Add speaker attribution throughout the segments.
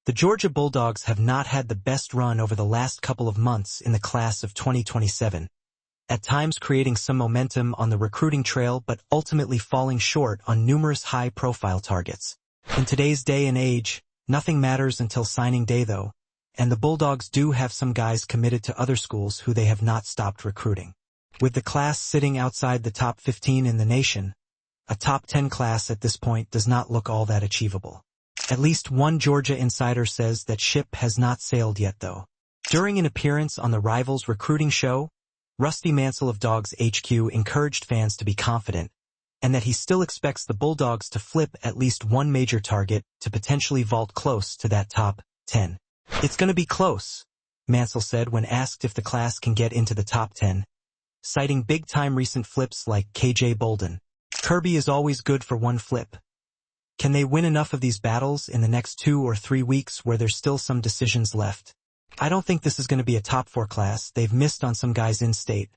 Speaker 1: The Georgia Bulldogs have not had the best run over the last couple of months in the class of 2027, at times creating some momentum on the recruiting trail but ultimately falling short on numerous high-profile targets. In today's day and age, nothing matters until signing day though, and the Bulldogs do have some guys committed to other schools who they have not stopped recruiting. With the class sitting outside the top 15 in the nation, a top 10 class at this point does not look all that achievable. At least one Georgia insider says that ship has not sailed yet though. During an appearance on the Rivals recruiting show, Rusty Mansell of Dogs HQ encouraged fans to be confident, and that he still expects the Bulldogs to flip at least one major target to potentially vault close to that top 10. It's gonna be close, Mansell said when asked if the class can get into the top 10, citing big-time recent flips like KJ Bolden. Kirby is always good for one flip. Can they win enough of these battles in the next 2 or 3 weeks where there's still some decisions left? I don't think this is going to be a top 4 class. They've missed on some guys in state.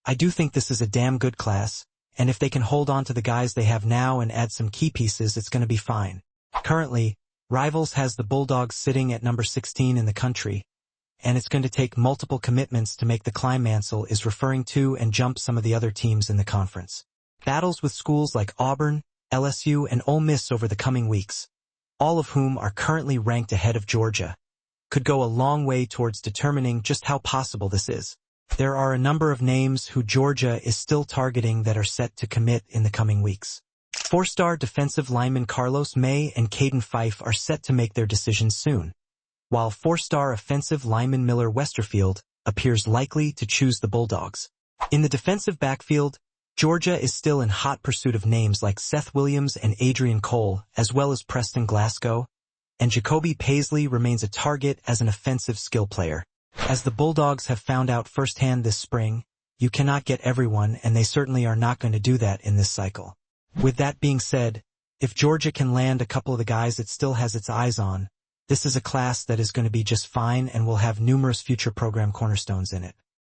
Speaker 1: I do think this is a damn good class, and if they can hold on to the guys they have now and add some key pieces, it's going to be fine. Currently, Rivals has the Bulldogs sitting at number 16 in the country, and it's going to take multiple commitments to make the climb Mansell is referring to and jump some of the other teams in the conference. Battles with schools like Auburn, LSU, and Ole Miss over the coming weeks, all of whom are currently ranked ahead of Georgia, could go a long way towards determining just how possible this is. There are a number of names who Georgia is still targeting that are set to commit in the coming weeks. 4-star defensive lineman Carlos May and Caden Fife are set to make their decisions soon, while 4-star offensive lineman Miller Westerfield appears likely to choose the Bulldogs. In the defensive backfield, Georgia is still in hot pursuit of names like Seth Williams and Adrian Cole, as well as Preston Glasgow, and Jacoby Paisley remains a target as an offensive skill player. As the Bulldogs have found out firsthand this spring, you cannot get everyone, and they certainly are not going to do that in this cycle. With that being said, if Georgia can land a couple of the guys it still has its eyes on, this is a class that is going to be just fine and will have numerous future program cornerstones in it.